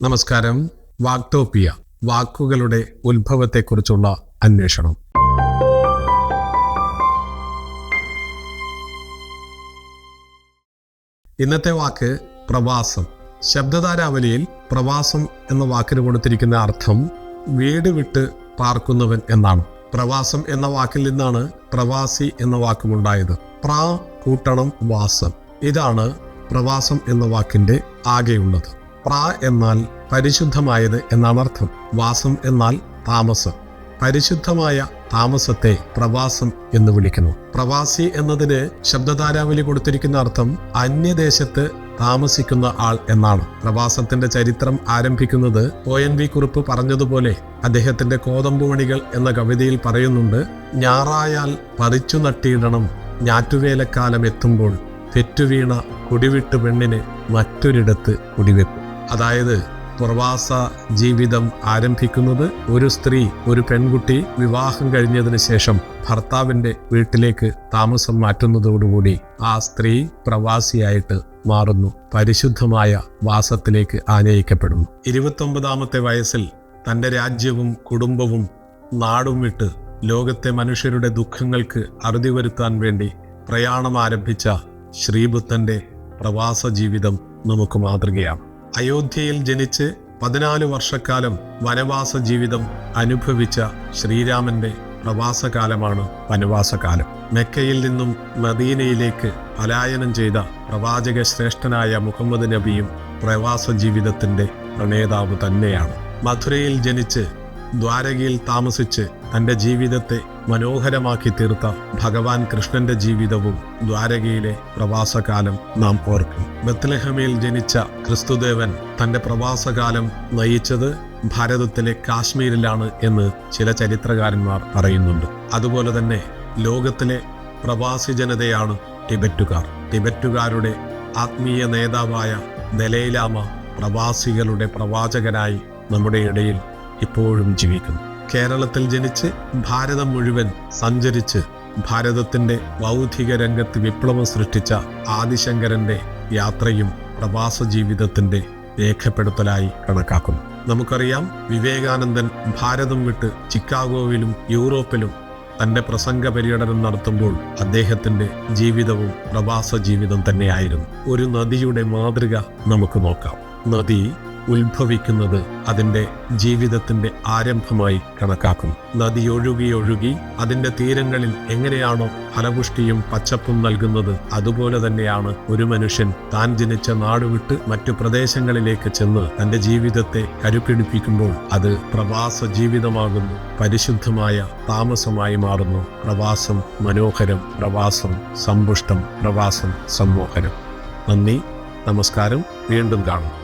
നമസ്കാരം. വാക്ടോപ്പിയ, വാക്കുകളുടെ ഉത്ഭവത്തെക്കുറിച്ചുള്ള അന്വേഷണം. ഇന്നത്തെ വാക്ക് പ്രവാസം. ശബ്ദധാരാവലിയിൽ പ്രവാസം എന്ന വാക്കിന് കൊടുത്തിരിക്കുന്ന അർത്ഥം വീട് വിട്ട് പാർക്കുന്നവൻ എന്നാണ്. പ്രവാസം എന്ന വാക്കിൽ നിന്നാണ് പ്രവാസി എന്ന വാക്കുമുണ്ടായത്. പ്രാ കൂട്ടണം വാസം, ഇതാണ് പ്രവാസം എന്ന വാക്കിന്റെ ആകെയുള്ളത്. പ്രാ എന്നാൽ പരിശുദ്ധമായത് എന്നാണ് അർത്ഥം. വാസം എന്നാൽ താമസം. പരിശുദ്ധമായ താമസത്തെ പ്രവാസം എന്ന് വിളിക്കുന്നു. പ്രവാസി എന്നതിന് ശബ്ദധാരാവലി കൊടുത്തിരിക്കുന്ന അർത്ഥം അന്യദേശത്ത് താമസിക്കുന്ന ആൾ എന്നാണ്. പ്രവാസത്തിന്റെ ചരിത്രം ആരംഭിക്കുന്നത് ONV കുറുപ്പ് പറഞ്ഞതുപോലെ അദ്ദേഹത്തിന്റെ കോതമ്പുമണികൾ എന്ന കവിതയിൽ പറയുന്നുണ്ട്: ഞാറായാൽ പറിച്ചു നട്ടിയിടണം, ഞാറ്റുവേലക്കാലം എത്തുമ്പോൾ പെറ്റുവീണ കുടിവിട്ട് പെണ്ണിന് മറ്റൊരിടത്ത് കുടിവെപ്പ്. അതായത് പ്രവാസ ജീവിതം ആരംഭിക്കുന്നത് ഒരു സ്ത്രീ, ഒരു പെൺകുട്ടി വിവാഹം കഴിഞ്ഞതിന് ശേഷം ഭർത്താവിന്റെ വീട്ടിലേക്ക് താമസം മാറ്റുന്നതോടുകൂടി ആ സ്ത്രീ പ്രവാസിയായിട്ട് മാറുന്നു, പരിശുദ്ധമായ വാസത്തിലേക്ക് ആനയിക്കപ്പെടുന്നു. 29ാമത്തെ വയസ്സിൽ തൻ്റെ രാജ്യവും കുടുംബവും നാടും വിട്ട് ലോകത്തെ മനുഷ്യരുടെ ദുഃഖങ്ങൾക്ക് അറുതി വരുത്താൻ വേണ്ടി പ്രയാണം ആരംഭിച്ച ശ്രീബുദ്ധന്റെ പ്രവാസ ജീവിതം നമുക്ക് മാതൃകയാണ്. അയോധ്യയിൽ ജനിച്ച് 14 വർഷക്കാലം വനവാസ ജീവിതം അനുഭവിച്ച ശ്രീരാമന്റെ പ്രവാസകാലമാണ് വനവാസകാലം. മെക്കയിൽ നിന്നും മദീനയിലേക്ക് പലായനം ചെയ്ത പ്രവാചക ശ്രേഷ്ഠനായ മുഹമ്മദ് നബിയും പ്രവാസ ജീവിതത്തിന്റെ പ്രണേതാവ് തന്നെയാണ്. മഥുരയിൽ ജനിച്ച് ദ്വാരകയിൽ താമസിച്ച് തൻ്റെ ജീവിതത്തെ മനോഹരമാക്കി തീർത്ത ഭഗവാൻ കൃഷ്ണന്റെ ജീവിതവും ദ്വാരകയിലെ പ്രവാസകാലം നാം ഓർക്കും. ബത്ലഹേമിൽ ജനിച്ച ക്രിസ്തുദേവൻ തൻ്റെ പ്രവാസകാലം നയിച്ചത് ഭാരതത്തിലെ കാശ്മീരിലാണ് എന്ന് ചില ചരിത്രകാരന്മാർ പറയുന്നുണ്ട്. അതുപോലെ തന്നെ ലോകത്തിലെ പ്രവാസി ജനതയാണ് ടിബറ്റുകാർ. ടിബറ്റുകാരുടെ ആത്മീയ നേതാവായ ദലൈലാമ പ്രവാസികളുടെ പ്രവാചകനായി നമ്മുടെ ഇടയിൽ ഇപ്പോഴും ജീവിക്കുന്നു. കേരളത്തിൽ ജനിച്ച് ഭാരതം മുഴുവൻ സഞ്ചരിച്ച് ഭാരതത്തിന്റെ ബൗദ്ധിക രംഗത്ത് വിപ്ലവം സൃഷ്ടിച്ച ആദിശങ്കരന്റെ യാത്രയും പ്രവാസ ജീവിതത്തിന്റെ രേഖപ്പെടുത്തലായി കണക്കാക്കുന്നു. നമുക്കറിയാം, വിവേകാനന്ദൻ ഭാരതം വിട്ട് ചിക്കാഗോവിലും യൂറോപ്പിലും തന്റെ പ്രസംഗ പര്യടനം നടത്തുമ്പോൾ അദ്ദേഹത്തിന്റെ ജീവിതവും പ്രവാസ ജീവിതം തന്നെയായിരുന്നു. ഒരു നദിയുടെ മാതൃക നമുക്ക് നോക്കാം. നദി ഉത്ഭവിക്കുന്നത് അതിൻ്റെ ജീവിതത്തിന്റെ ആരംഭമായി കണക്കാക്കുന്നു. നദി ഒഴുകി ഒഴുകി അതിൻ്റെ തീരങ്ങളിൽ എങ്ങനെയാണോ ഫലപുഷ്ടിയും പച്ചപ്പും നൽകുന്നത്, അതുപോലെ തന്നെയാണ് ഒരു മനുഷ്യൻ താൻ ജനിച്ച നാടുവിട്ട് മറ്റു പ്രദേശങ്ങളിലേക്ക് ചെന്ന് തൻ്റെ ജീവിതത്തെ കരുപിടിപ്പിക്കുമ്പോൾ അത് പ്രവാസ ജീവിതമാകുന്നു, പരിശുദ്ധമായ താമസമായി മാറുന്നു. പ്രവാസം മനോഹരം, പ്രവാസം സമ്പുഷ്ടം, പ്രവാസം സമ്മോഹനം. നന്ദി, നമസ്കാരം. വീണ്ടും കാണും.